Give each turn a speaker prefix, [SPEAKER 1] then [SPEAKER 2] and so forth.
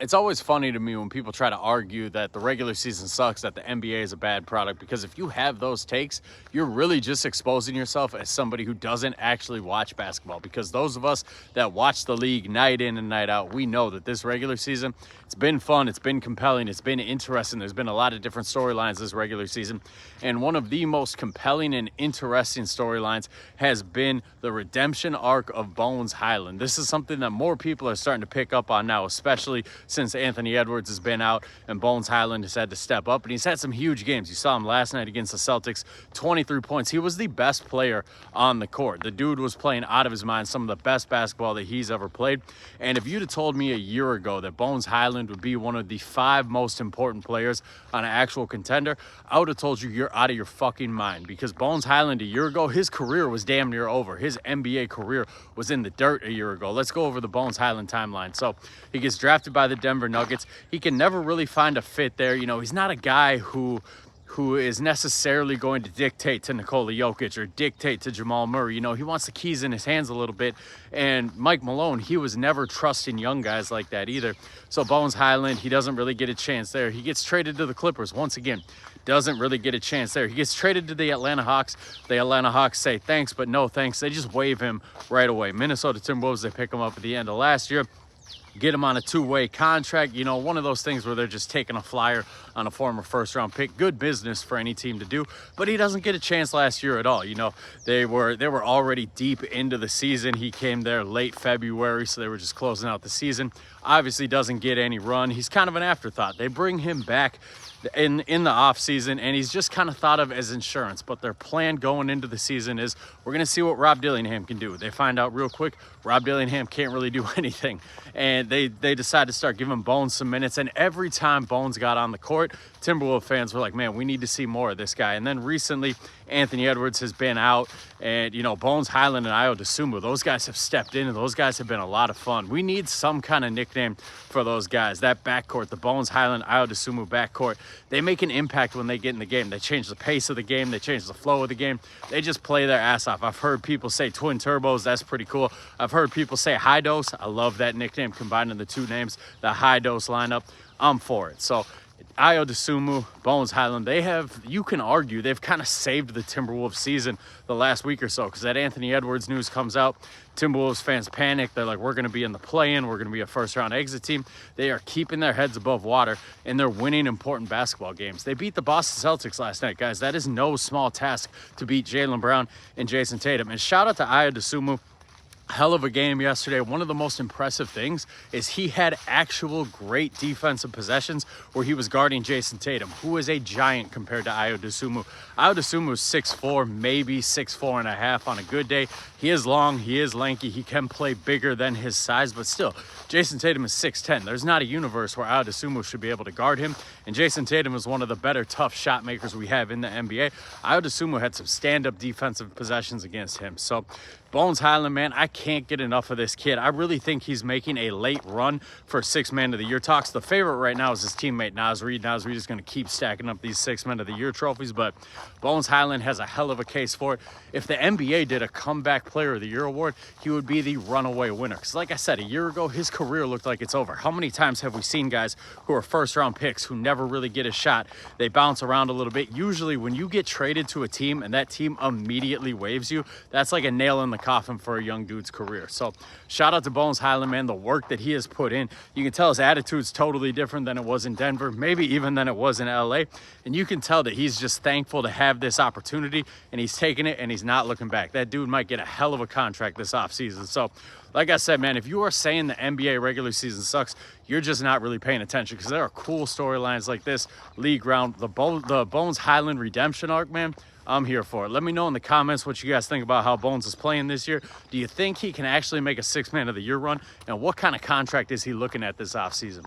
[SPEAKER 1] It's always funny to me when people try to argue that the regular season sucks, that the NBA is a bad product, because if you have those takes, you're really just exposing yourself as somebody who doesn't actually watch basketball. Because those of us that watch the league night in and night out, we know that this regular season, it's been fun, it's been compelling, it's been interesting. There's been a lot of different storylines this regular season. And one of the most compelling and interesting storylines has been the redemption arc of Bones Highland. This is something that more people are starting to pick up on now, especially since Anthony Edwards has been out and Bones Highland has had to step up. And he's had some huge games. You saw him last night against the Celtics, 23 points. He was the best player on the court. The dude was playing out of his mind, some of the best basketball that he's ever played. And if you'd have told me a year ago that Bones Highland would be one of the 5 most important players on an actual contender, I would have told you you're out of your fucking mind, because Bones Highland a year ago, his career was damn near over. His NBA career was in the dirt a year ago. Let's go over the Bones Highland timeline. So he gets drafted by the Denver Nuggets. He can never really find a fit there. You know, he's not a guy who is necessarily going to dictate to Nikola Jokic or dictate to Jamal Murray. You know, he wants the keys in his hands a little bit. And Mike Malone, he was never trusting young guys like that either. So Bones Highland, he doesn't really get a chance there. He gets traded to the Clippers once again. Doesn't really get a chance there. He gets traded to the Atlanta Hawks. The Atlanta Hawks say thanks, but no thanks. They just waive him right away. Minnesota Timberwolves, they pick him up at the end of last year. Get him on a 2-way contract. You know, one of those things where they're just taking a flyer on a former first-round pick. Good business for any team to do, but he doesn't get a chance last year at all. You know, they were already deep into the season. He came there late February, so they were just closing out the season. Obviously doesn't get any run. He's kind of an afterthought. They bring him back in the off season, and he's just kind of thought of as insurance. But their plan going into the season is, we're going to see what Rob Dillingham can do. They find out real quick Rob Dillingham can't really do anything, and they decide to start giving Bones some minutes. And every time Bones got on the court, Timberwolves fans were like, man, we need to see more of this guy. And then recently, Anthony Edwards has been out, and, you know, Bones Highland and Ayo Dosunmu, those guys have stepped in, and those guys have been a lot of fun. We need some kind of nickname for those guys. That backcourt, the Bones Highland, Ayo Dosunmu backcourt, they make an impact when they get in the game. They change the pace of the game. They change the flow of the game. They just play their ass off. I've heard people say twin turbos. That's pretty cool. I've heard people say high dose. I love that nickname, combining the two names, the high dose lineup. I'm for it. So Ayo Dosunmu, Bones Highland, you can argue, they've kind of saved the Timberwolves season the last week or so, because that Anthony Edwards news comes out. Timberwolves fans panic. They're like, we're going to be in the play-in. We're going to be a first-round exit team. They are keeping their heads above water, and they're winning important basketball games. They beat the Boston Celtics last night, guys. That is no small task to beat Jaylen Brown and Jason Tatum. And shout out to Ayo Dosunmu. Hell of a game yesterday. One of the most impressive things is he had actual great defensive possessions where he was guarding Jason Tatum, who is a giant compared to Ayo Dosunmu. Ayo Dosunmu is 6'4", maybe 6'4.5" on a good day. He is long, he is lanky, he can play bigger than his size, but still, Jason Tatum is 6'10". There's not a universe where Ayo Dosunmu should be able to guard him, and Jason Tatum is one of the better tough shot makers we have in the NBA. Ayo Dosunmu had some stand-up defensive possessions against him. So Bones Highland, man, I can't get enough of this kid. I really think he's making a late run for Sixth Man of the Year talks. The favorite right now is his teammate Naz Reid. Naz Reid is going to keep stacking up these Sixth Man of the Year trophies, but Bones Highland has a hell of a case for it. If the NBA did a Comeback Player of the Year award, he would be the runaway winner. Because like I said, a year ago, his career looked like it's over. How many times have we seen guys who are first-round picks who never really get a shot? They bounce around a little bit. Usually when you get traded to a team and that team immediately waives you, that's like a nail in the coffin for a young dude's career. So shout out to Bones Highland, man. The work that he has put in, you can tell his attitude's totally different than it was in Denver, maybe even than it was in LA. And you can tell that he's just thankful to have this opportunity, and he's taking it, and he's not looking back. That dude might get a hell of a contract this offseason. So like I said, man, if you are saying the NBA regular season sucks, you're just not really paying attention, because there are cool storylines like this league round, the Bones Highland redemption arc, man. I'm here for it. Let me know in the comments what you guys think about how Bones is playing this year. Do you think he can actually make a Sixth Man of the Year run? And what kind of contract is he looking at this offseason?